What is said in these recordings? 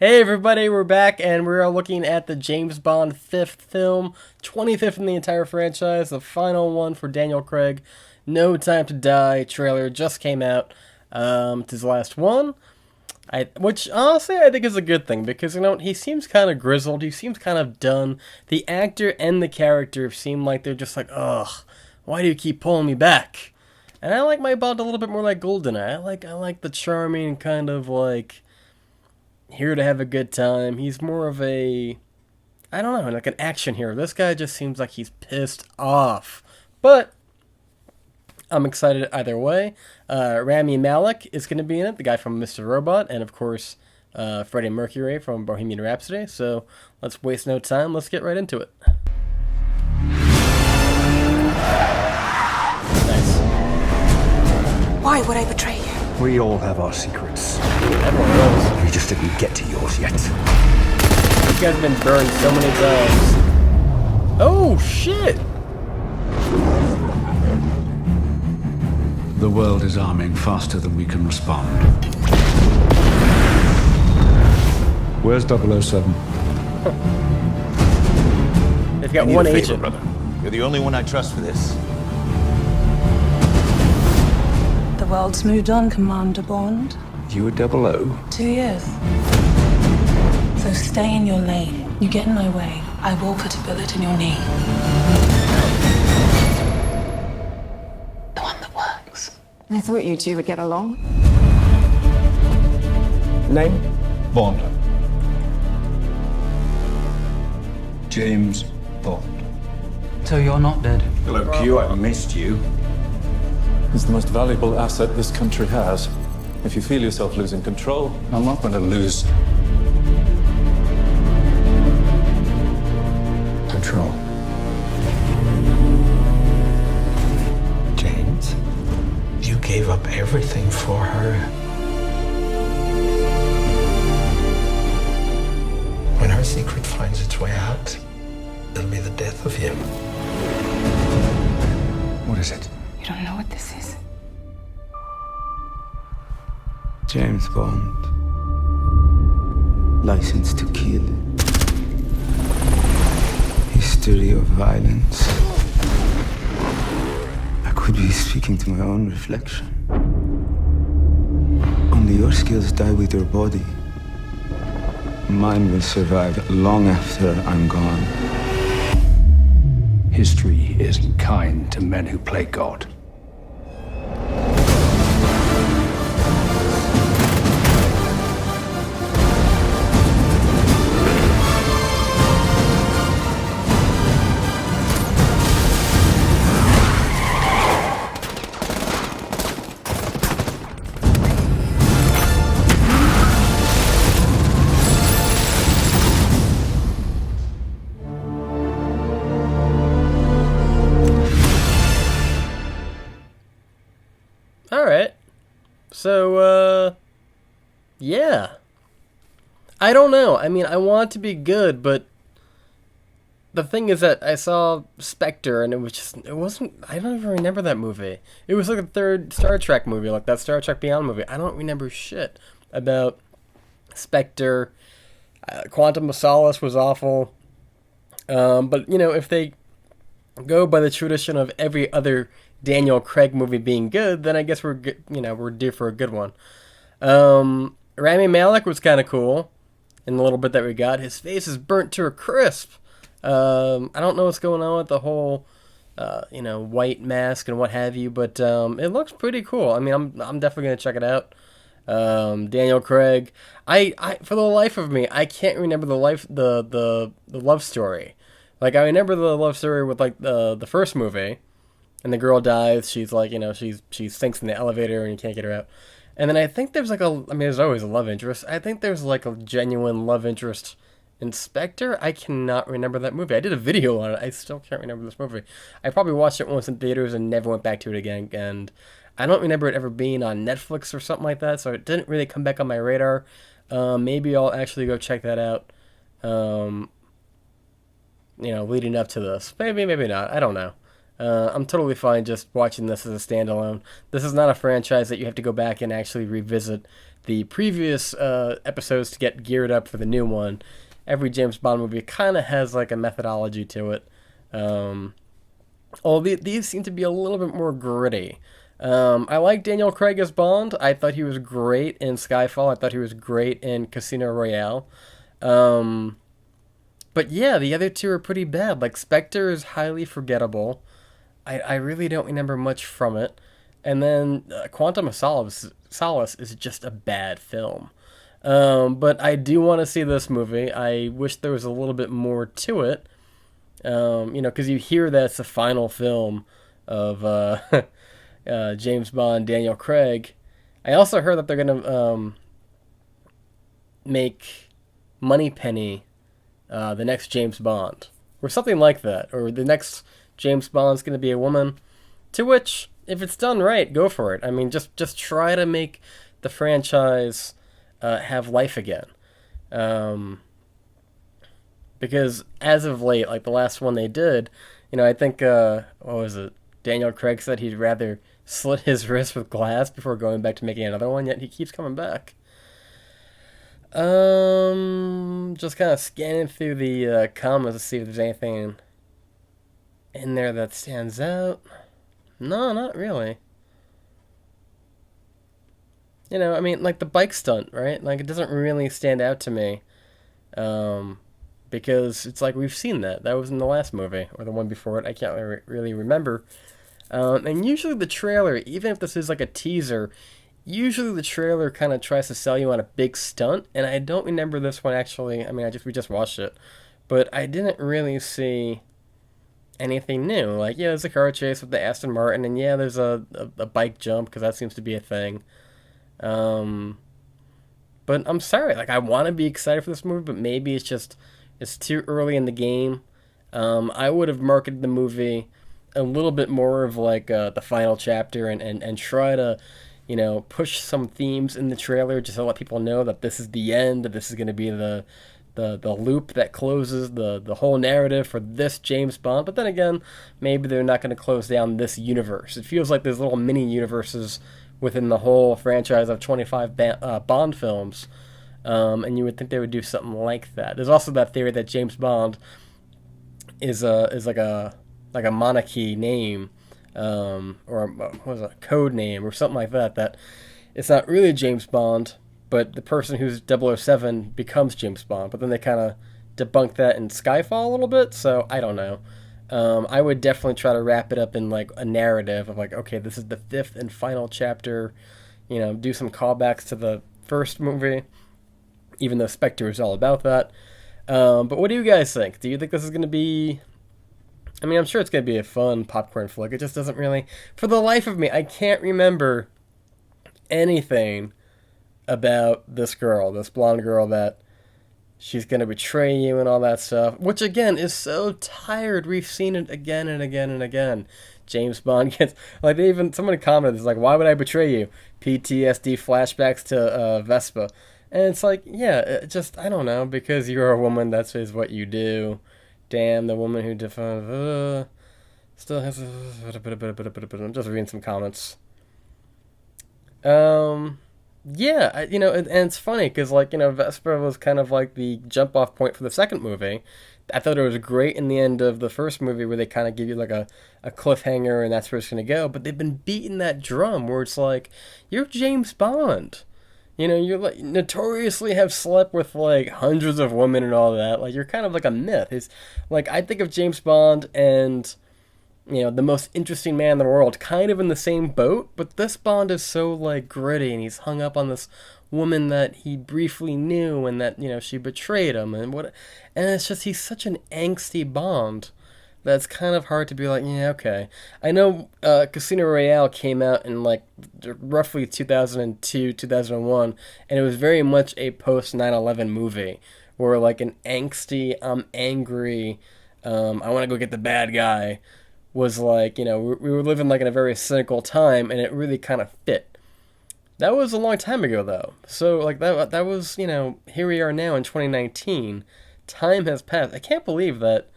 Hey everybody, we're back and we're looking at the James Bond fifth film, 25th in the entire franchise, the final one for Daniel Craig. No Time to Die trailer just came out. It's his last one, which honestly I think is a good thing because he seems kind of grizzled, he seems kind of done. The actor and the character seem like they're just like, ugh, why do you keep pulling me back? And I like my Bond a little bit more like GoldenEye. I like the charming kind of like here to have a good time. He's more of a, I don't know, like an action hero. This guy just seems like he's pissed off. But I'm excited either way. Rami Malek is going to be in it, the guy from Mr. Robot, and of course, Freddie Mercury from Bohemian Rhapsody. So let's waste no time. Let's get right into it. Nice. Why would I betray you? We all have our secrets. Everyone knows. We just didn't get to yours yet. You guys have been burned so many times. Oh, shit! The world is arming faster than we can respond. Where's 007? They've got I need one a favor, agent. brother. You're the only one I trust for this. The world's moved on, Commander Bond. You were 00? 2 years. So stay in your lane. You get in my way, I will put a bullet in your knee. The one that works. I thought you two would get along. Name? Bond. James Bond. So you're not dead? Hello, Q. I missed you. It's the most valuable asset this country has. If you feel yourself losing control, I'm not going to lose control. James, you gave up everything for her. When her secret finds its way out, it'll be the death of him. What is it? You don't know what this is. James Bond. License to kill. History of violence. I could be speaking to my own reflection. Only your skills die with your body. Mine will survive long after I'm gone. History isn't kind to men who play God. Alright. So, yeah. I don't know. I mean, I want it to be good, but the thing is that I saw Spectre, and it wasn't, I don't even remember that movie. It was like the third Star Trek movie, like that Star Trek Beyond movie. I don't remember shit about Spectre. Quantum of Solace was awful. But, if they go by the tradition of every other Daniel Craig movie being good, then I guess we're good, we're due for a good one. Rami Malek was kind of cool in the little bit that we got. His face is burnt to a crisp. I don't know what's going on with the whole, white mask and what have you, but it looks pretty cool. I mean, I'm definitely gonna check it out. Daniel Craig. I for the life of me, I can't remember the love story. Like I remember the love story with like the first movie. And the girl dies. She's like, she sinks in the elevator and you can't get her out. And then I think there's there's always a love interest. I think there's like a genuine love interest in Spectre. I cannot remember that movie. I did a video on it. I still can't remember this movie. I probably watched it once in theaters and never went back to it again. And I don't remember it ever being on Netflix or something like that. So it didn't really come back on my radar. Maybe I'll actually go check that out. Leading up to this. Maybe not. I don't know. I'm totally fine just watching this as a standalone. This is not a franchise that you have to go back and actually revisit the previous episodes to get geared up for the new one. Every James Bond movie kind of has like a methodology to it. These seem to be a little bit more gritty. I like Daniel Craig as Bond. I thought he was great in Skyfall. I thought he was great in Casino Royale. But yeah, the other two are pretty bad. Like, Spectre is highly forgettable. I really don't remember much from it. And then Quantum of Solace is just a bad film. But I do want to see this movie. I wish there was a little bit more to it. Because you hear that it's the final film of James Bond, Daniel Craig. I also heard that they're going to make Moneypenny the next James Bond, or something like that, or the next James Bond's going to be a woman. To which, if it's done right, go for it. I mean, just try to make the franchise have life again. Because as of late, like the last one they did, I think, what was it? Daniel Craig said he'd rather slit his wrist with glass before going back to making another one, yet he keeps coming back. Just kind of scanning through the comments to see if there's anything in there that stands out. No, not really. I mean, like the bike stunt, right? Like, it doesn't really stand out to me. Because it's like we've seen that. That was in the last movie, or the one before it. I can't really remember. And usually the trailer, even if this is like a teaser, usually the trailer kind of tries to sell you on a big stunt, and I don't remember this one actually. I mean, we just watched it, but I didn't really see anything new. Like, yeah, there's a car chase with the Aston Martin, and yeah, there's a bike jump, because that seems to be a thing. But I'm sorry, like, I want to be excited for this movie, but maybe it's too early in the game. I would have marketed the movie a little bit more of like the final chapter, and try to push some themes in the trailer just to let people know that this is the end, that this is going to be the loop that closes the whole narrative for this James Bond. But then again, maybe they're not going to close down this universe. It feels like there's little mini universes within the whole franchise of 25 Bond films, and you would think they would do something like that. There's also that theory that James Bond is like a monarchy name, or what was it, a code name or something like that, that it's not really James Bond, but the person who's 007 becomes James Bond. But then they kind of debunk that in Skyfall a little bit, so I don't know. I would definitely try to wrap it up in like a narrative of like, okay, this is the 5th and final chapter, do some callbacks to the first movie, even though Spectre is all about that. But what do you guys think? Do you think this is going to be... I mean, I'm sure it's going to be a fun popcorn flick. It just doesn't really... For the life of me, I can't remember anything about this girl, this blonde girl, that she's going to betray you and all that stuff. Which, again, is so tired. We've seen it again and again and again. James Bond gets... Like, somebody commented, it's like, why would I betray you? PTSD flashbacks to Vespa. And it's like, yeah, I don't know, because you're a woman, that's what you do. Damn, the woman who defined still has I'm just reading some comments. Yeah, and it's funny because Vesper was kind of like the jump off point for the second movie. I thought it was great in the end of the first movie where they kind of give you like a cliffhanger and that's where it's gonna go. But they've been beating that drum where it's like, you're James Bond. You like notoriously have slept with like hundreds of women and all that. Like, you're kind of like a myth. It's like, I think of James Bond and the most interesting man in the world kind of in the same boat, but this Bond is so like gritty, and he's hung up on this woman that he briefly knew, and that she betrayed him, and it's just, he's such an angsty Bond that's kind of hard to be like, yeah, okay. I know Casino Royale came out in like roughly 2002, 2001, and it was very much a post 9/11 movie, where like an angsty, I'm angry, I want to go get the bad guy, was like, we were living like in a very cynical time, and it really kind of fit. That was a long time ago, though. So like that was, here we are now in 2019. Time has passed. I can't believe that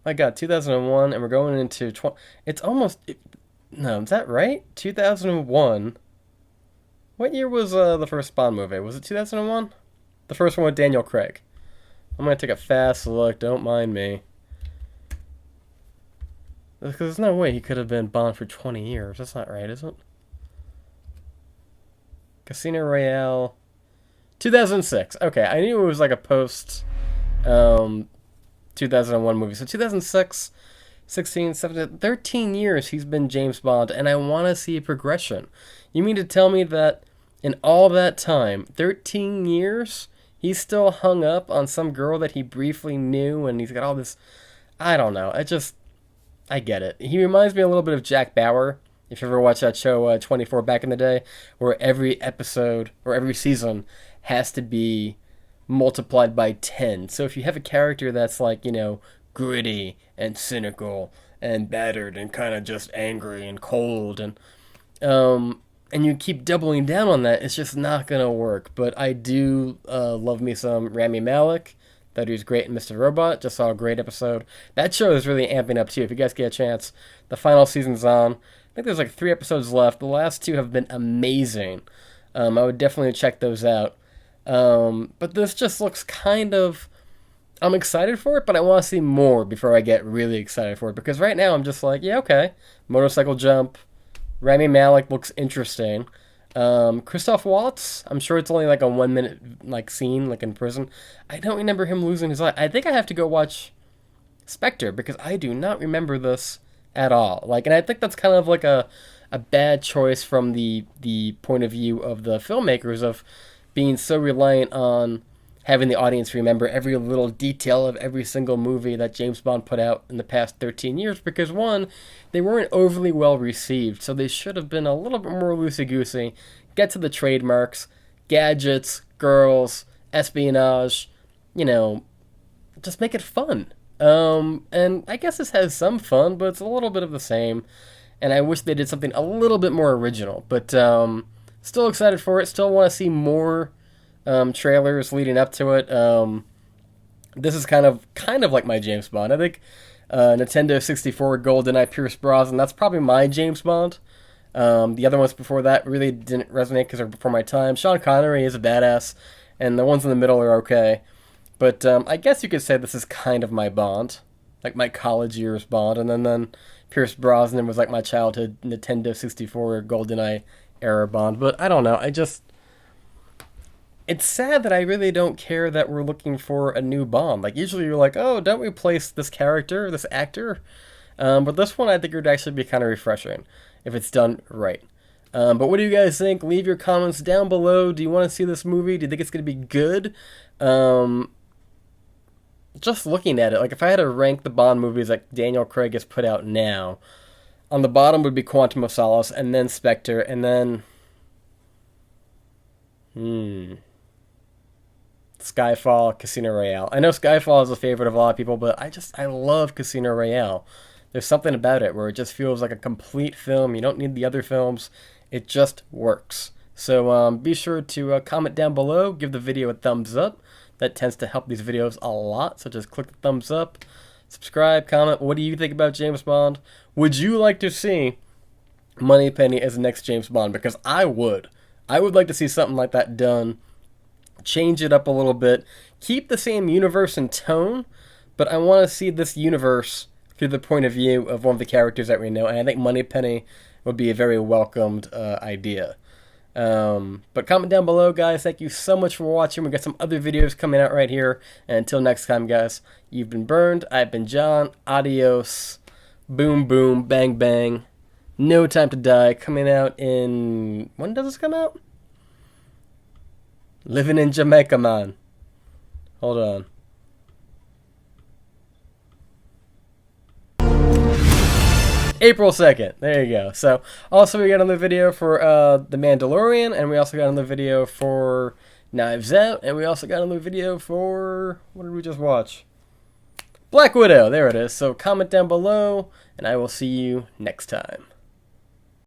My God, 2001, and we're going into 20. It's almost. No, is that right? 2001. What year was the first Bond movie? Was it 2001? The first one with Daniel Craig. I'm going to take a fast look. Don't mind me. Because there's no way he could have been Bond for 20 years. That's not right, is it? Casino Royale. 2006. Okay, I knew it was like a post 2001 movie. So 2006, 16, 17, 13 years he's been James Bond, and I want to see a progression. You mean to tell me that in all that time, 13 years, he's still hung up on some girl that he briefly knew, and he's got all this... I don't know. I get it. He reminds me a little bit of Jack Bauer, if you ever watched that show 24 back in the day, where every episode or every season has to be multiplied by 10. So if you have a character that's like, you know, gritty and cynical and battered and kind of just angry and cold and you keep doubling down on that, it's just not going to work. But I do love me some Rami Malek. Thought he was great in Mr. Robot. Just saw a great episode. That show is really amping up too. If you guys get a chance, the final season's on. I think there's like 3 episodes left. The last 2 have been amazing. I would definitely check those out. But this just looks kind of... I'm excited for it, but I want to see more before I get really excited for it. Because right now I'm just like, yeah, okay. Motorcycle jump. Rami Malek looks interesting. Christoph Waltz, I'm sure it's only like a 1 minute like scene, like in prison. I don't remember him losing his life. I think I have to go watch Spectre because I do not remember this at all. Like, and I think that's kind of like a bad choice from the point of view of the filmmakers of being so reliant on having the audience remember every little detail of every single movie that James Bond put out in the past 13 years because, one, they weren't overly well received, so they should have been a little bit more loosey-goosey, get to the trademarks, gadgets, girls, espionage, you know, just make it fun. And I guess this has some fun, but it's a little bit of the same, and I wish they did something a little bit more original, but still excited for it, still want to see more trailers leading up to it. This is kind of like my James Bond. I think Nintendo 64 GoldenEye Pierce Brosnan, that's probably my James Bond. The other ones before that really didn't resonate because they're before my time. Sean Connery is a badass, and the ones in the middle are okay. But I guess you could say this is kind of my Bond, like my college years Bond, and then Pierce Brosnan was like my childhood Nintendo 64 GoldenEye era Bond. But I don't know, it's sad that I really don't care that we're looking for a new Bond. Like, usually you're like, oh, don't replace this character, this actor. But this one I think would actually be kind of refreshing if it's done right. But what do you guys think? Leave your comments down below. Do you want to see this movie? Do you think it's going to be good? Just looking at it, like if I had to rank the Bond movies that Daniel Craig has put out now, on the bottom would be Quantum of Solace, and then Spectre, and then... Skyfall, Casino Royale. I know Skyfall is a favorite of a lot of people, but I love Casino Royale. There's something about it where it just feels like a complete film. You don't need the other films. It just works. So be sure to comment down below. Give the video a thumbs up. That tends to help these videos a lot. So just click the thumbs up. Subscribe, comment. What do you think about James Bond? Would you like to see Moneypenny as the next James Bond? Because I would. I would like to see something like that done. Change it up a little bit. Keep the same universe and tone, but I want to see this universe through the point of view of one of the characters that we know, and I think Moneypenny would be a very welcomed idea. But comment down below, guys. Thank you so much for watching. We've got some other videos coming out right here. And until next time, guys, you've been burned. I've been John. Adios. Boom, boom, bang, bang. No Time to Die coming out in... When does this come out? Living in Jamaica, man. Hold on. April 2nd. There you go. So, also we got another video for The Mandalorian, and we also got another video for Knives Out, and we also got another video for... What did we just watch? Black Widow. There it is. So, comment down below, and I will see you next time.